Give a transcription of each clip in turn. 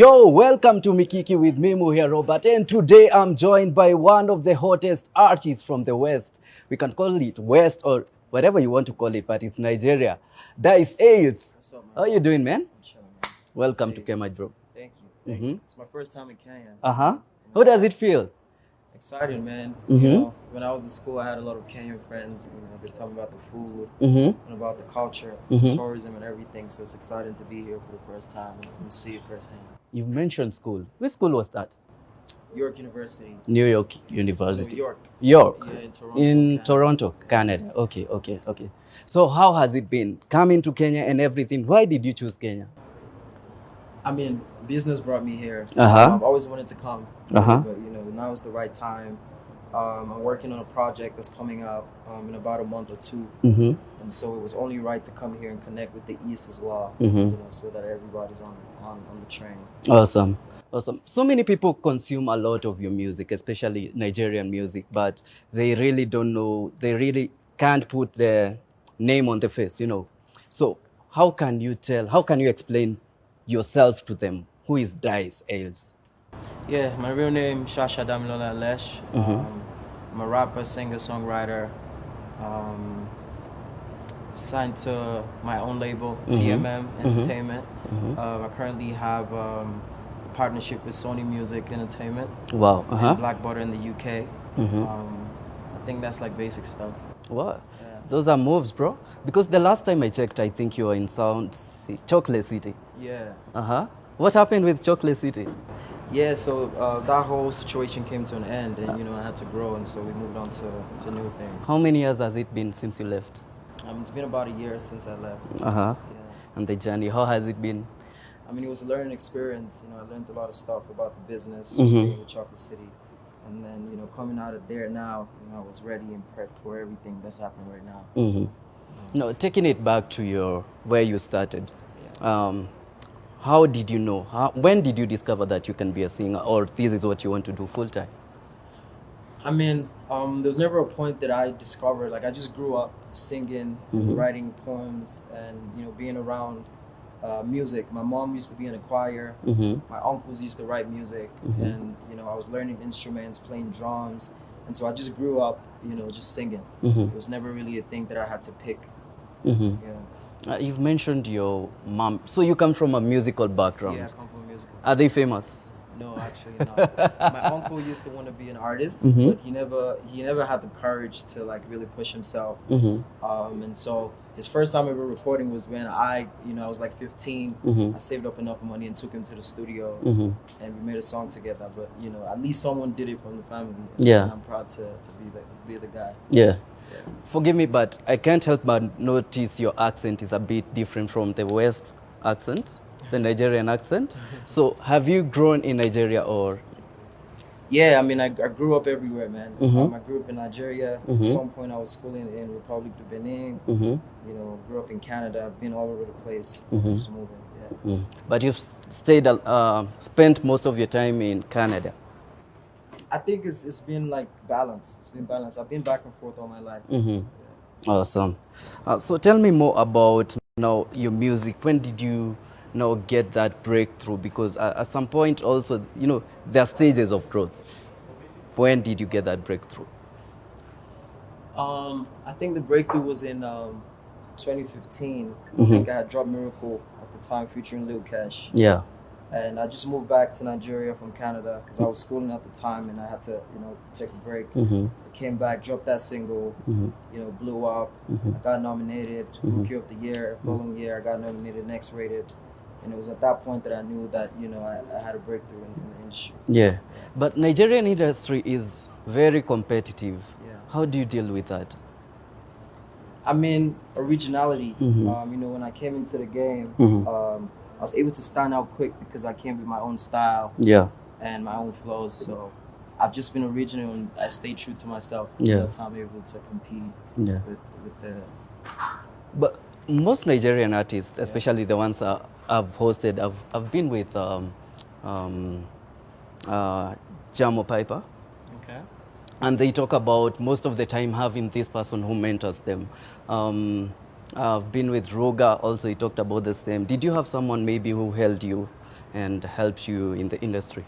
Yo, welcome to Mikiki with Mimu here, Robert. And today I'm joined by one of the hottest artists from the West. We can call it West or whatever you want to call it, but it's Nigeria. That is AIDS. What's up, man? How you doing, man? I'm chilling, man. Welcome to Say, Kemaj, bro. Thank you. Thank you. It's my first time in Kenya. Uh-huh. How does it feel? Excited, man. Mhm. You know, when I was in school, I had a lot of Kenyan friends. You know, they tell me about the food and about the culture, tourism, and everything. So it's exciting to be here for the first time and see it firsthand. You've mentioned school. Which school was that? York University, New York New University. York. York. Yeah, in Toronto. In Canada. Toronto, Canada. Okay. So how has it been coming to Kenya and everything? Why did you choose Kenya? I mean, business brought me here. Uh-huh. I've always wanted to come, Uh-huh. but you know, now is the right time. I'm working on a project that's coming up in about a month or two. Mm-hmm. And so it was only right to come here and connect with the East as well, Mhm. you know, so that everybody's on the train. Awesome. So many people consume a lot of your music, especially Nigerian music, but they really don't know, they really can't put their name on the face, you know. So how can you explain yourself to them? Who is Dice Ailes? Yeah, my real name Shasha Damilola Lesh. I'm a rapper, singer, songwriter. Signed to my own label, TMM Entertainment. I currently have a partnership with Sony Music Entertainment Wow. and Black Butter in the UK. I think that's like basic stuff. What? Yeah. Those are moves, bro. Because the last time I checked, I think you were in Chocolate City. Yeah. Uh-huh. What happened with Chocolate City? Yeah, so that whole situation came to an end, and you know I had to grow, and so we moved on to new things. How many years has it been since you left? It's been about a year since I left. Uh-huh. Yeah. And the journey, how has it been? I mean, it was a learning experience. You know, I learned a lot of stuff about the business, just being in Chocolate City, and then you know coming out of there now, you know, I was ready and prepped for everything that's happening right now. No, taking it back to where you started, how did you know? When did you discover that you can be a singer, or this is what you want to do full time? I mean, there was never a point that I discovered. Like, I just grew up singing, writing poems, and you know, being around music. My mom used to be in a choir. My uncles used to write music, and you know, I was learning instruments, playing drums, and so I just grew up, you know, just singing. It was never really a thing that I had to pick. Yeah. You've mentioned your mom, so you come from a musical background. Yeah, I come from a musical. Are they famous? No, actually not. My uncle used to want to be an artist, but he never had the courage to like really push himself. And so his first time ever recording was when I was like 15. I saved up enough money and took him to the studio, and we made a song together. But you know, at least someone did it from the family. Yeah. And I'm proud to be the guy. Yeah. Forgive me, but I can't help but notice your accent is a bit different from the West accent, the Nigerian accent. So have you grown in Nigeria or? Yeah, I mean, I grew up everywhere, man. I grew up in Nigeria. At some point, I was schooling in Republic of Benin. You know, grew up in Canada. I've been all over the place. Just moving, yeah. But you've spent most of your time in Canada. I think it's been like balance. It's been balanced. I've been back and forth all my life. Awesome. So tell me more about now your music. When did you now get that breakthrough? Because at some point also, you know, there are stages of growth. When did you get that breakthrough? I think the breakthrough was in 2015. I think I had dropped Miracle at the time, featuring Lil Cash. Yeah. And I just moved back to Nigeria from Canada because I was schooling at the time and I had to, you know, take a break. I came back, dropped that single, you know, blew up. I got nominated Rookie of the Year. Following year, I got nominated Next Rated. And it was at that point that I knew that, you know, I had a breakthrough in the industry. Yeah. But Nigerian industry is very competitive. Yeah. How do you deal with that? I mean, originality. You know, when I came into the game, I was able to stand out quick because I came with my own style and my own flows. So I've just been original and I stayed true to myself. Yeah. That's how I'm able to compete with the... But most Nigerian artists, especially the ones I've hosted, I've been with Jamo Piper. Okay. And they talk about most of the time having this person who mentors them. I've been with Roga also, he talked about the same. Did you have someone maybe who held you and helped you in the industry?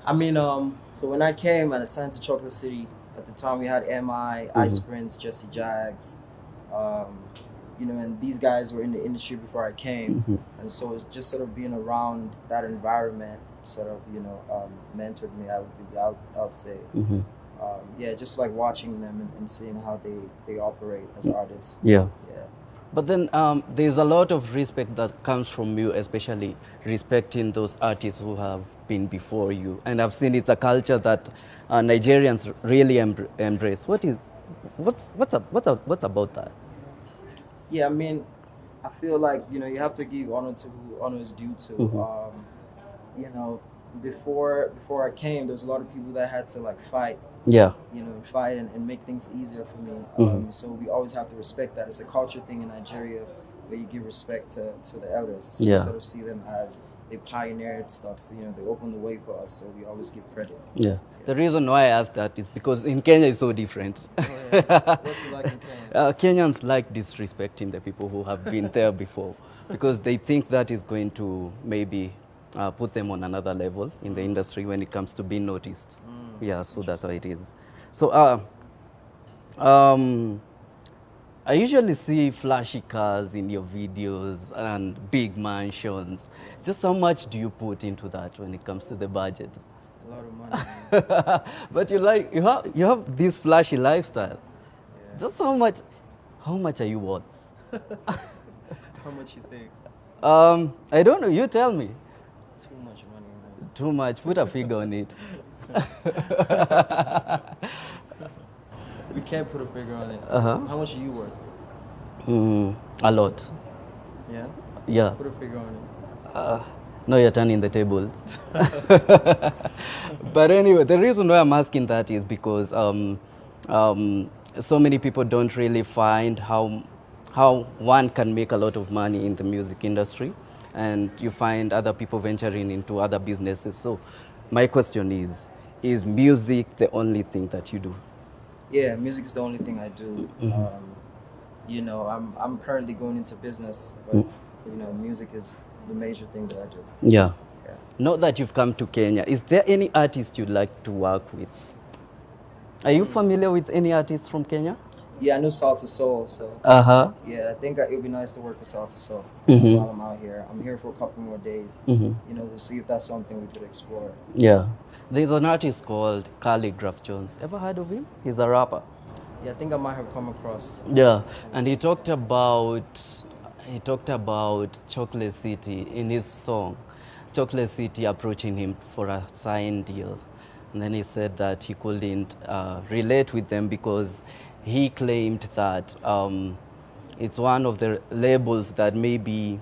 I mean, so when I came and assigned to Chocolate City, at the time we had MI, Ice Prince, Jesse Jags, um, you know, and these guys were in the industry before I came, and so it's just sort of being around that environment sort of, you know, mentored me. I would say, yeah, just like watching them and seeing how they operate as artists. Yeah. Yeah. But then there's a lot of respect that comes from you, especially respecting those artists who have been before you. And I've seen it's a culture that Nigerians really embrace. What's about that? Yeah, I mean, I feel like, you know, you have to give honor to who honor is due to. You know, before I came, there was a lot of people that had to like fight, Yeah. you know, fight and make things easier for me. So we always have to respect that. It's a culture thing in Nigeria where you give respect to the elders. So Yeah. we sort of see them as they pioneered stuff. You know, they opened the way for us, so we always give credit. Yeah. The reason why I asked that is because in Kenya it's so different. Oh, yeah. What's it like in Kenya? Kenyans like disrespecting the people who have been there before because they think that is going to maybe put them on another level in the industry when it comes to being noticed. Yeah, so that's how it is. So I usually see flashy cars in your videos and big mansions. Just how much do you put into that when it comes to the budget? A lot of money. But you have this flashy lifestyle. Yeah. Just how much are you worth? How much you think? I don't know. You tell me. Too much money, man. Too much. Put a figure on it. We can't put a figure on it. Uh-huh. How much are you worth? A lot. Yeah? Yeah. Put a figure on it. No, you're turning the tables. But anyway, the reason why I'm asking that is because so many people don't really find how one can make a lot of money in the music industry, and you find other people venturing into other businesses. So my question is music the only thing that you do? Yeah, music is the only thing I do. You know, I'm currently going into business, but you know, music is the major thing that I do. Yeah. Yeah. Now that you've come to Kenya, is there any artist you'd like to work with? Are you familiar with any artists from Kenya? Yeah, I know Salsa Soul, so Uh-huh. yeah, I think it would be nice to work with Salsa Soul Mhm. while I'm out here. I'm here for a couple more days. Mm-hmm. You know, we'll see if that's something we could explore. Yeah. There's an artist called Calligraph Jones. Ever heard of him? He's a rapper. Yeah, I think I might have come across. Yeah. And he talked about Chocolate City in his song. Chocolate City approaching him for a sign deal. And then he said that he couldn't relate with them because he claimed that it's one of the labels that maybe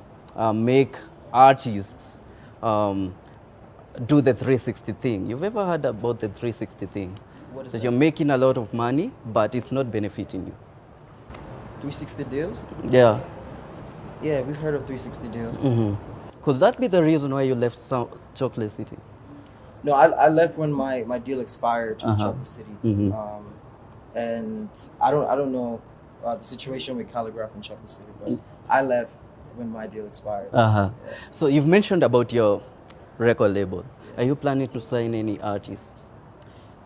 make artists do the 360 thing. You've ever heard about the 360 thing? What is That that? you're making a lot of money, but it's not benefiting you. 360 deals? Yeah. Yeah, we've heard of 360 deals. Could that be the reason why you left Chocolate City? No, I left when my deal expired in Chocolate City. And I don't know the situation with Calligraph in Chocolate City, but I left when my deal expired. Uh-huh. So you've mentioned about your record label. Are you planning to sign any artists?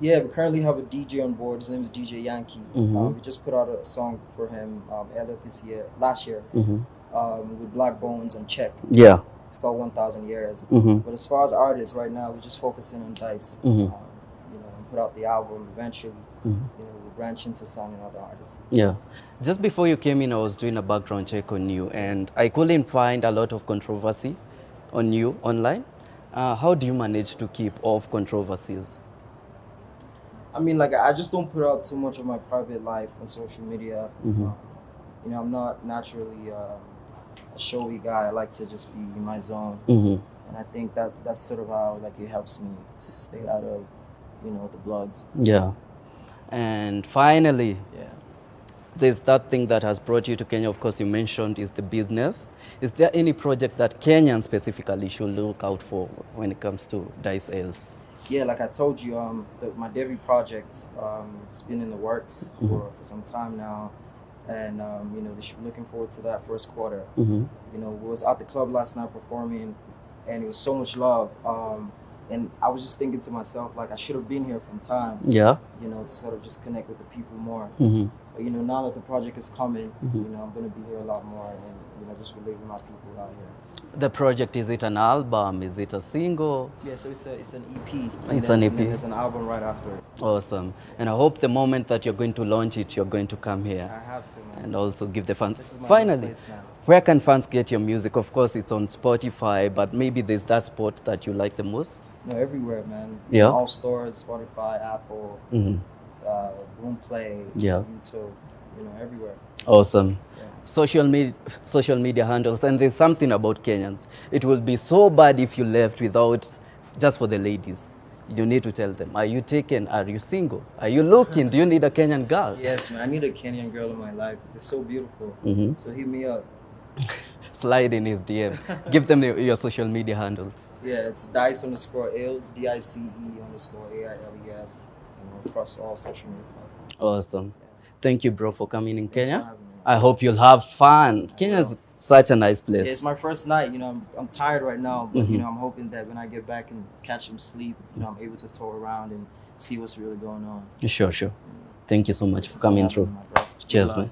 Yeah, we currently have a DJ on board. His name is DJ Yankee. We just put out a song for him earlier last year, with Black Bones and Check. Yeah. It's called 1,000 Years. But as far as artists right now, we're just focusing on Dice. You know, and put out the album eventually. You know, we'll branch into signing other artists. Yeah. Just before you came in, I was doing a background check on you, and I couldn't find a lot of controversy on you online. How do you manage to keep off controversies? I mean, like, I just don't put out too much of my private life on social media. You know, I'm not naturally a showy guy. I like to just be in my zone. And I think that's sort of how, like, it helps me stay out of, you know, the blogs. Yeah. And finally, there's that thing that has brought you to Kenya, of course, you mentioned, is the business. Is there any project that Kenyans specifically should look out for when it comes to Dice Ales? Yeah, like I told you, my debut project has been in the works for some time now. And, you know, they should be looking forward to that first quarter. You know, we was at the club last night performing, and it was so much love. And I was just thinking to myself, like, I should have been here from time, Yeah. you know, to sort of just connect with the people more. Hmm. But, you know, now that the project is coming, you know, I'm going to be here a lot more and, you know, just relate with my people out here. The project, is it an album? Is it a single? Yeah, so it's an EP. It's an And EP. then there's an album right after it. Awesome. And I hope the moment that you're going to launch it, you're going to come here I have to, man. and also give the fans. This is my Finally, place now. where can fans get your music? Of course, it's on Spotify, but maybe there's that spot that you like the most. No, everywhere, man. Yeah. All stores, Spotify, Apple, Hmm. Boomplay, Yeah. YouTube, you know, everywhere. Awesome. Yeah. Social media handles, and there's something about Kenyans. It will be so bad if you left without, just for the ladies. You need to tell them, are you taken? Are you single? Are you looking? Do you need a Kenyan girl? Yes, man. I need a Kenyan girl in my life. It's so beautiful. Mhm. So hit me up. Slide in his DM. Give them your social media handles. Yeah, it's Dice_Ailes, DICE_AILES, you know, across all social media platforms. Awesome. Thank you, bro, for coming in Thanks for Kenya. having me. I hope you'll have fun. Kenya is such a nice Yeah, place. it's my first night. You know, I'm tired right now, but Mhm. you know, I'm hoping that when I get back and catch some sleep, you know, I'm able to tour around and see what's really going on. Sure, sure. Thank you so much for Thanks for coming having through. me, my bro. Cheers, Good luck. man.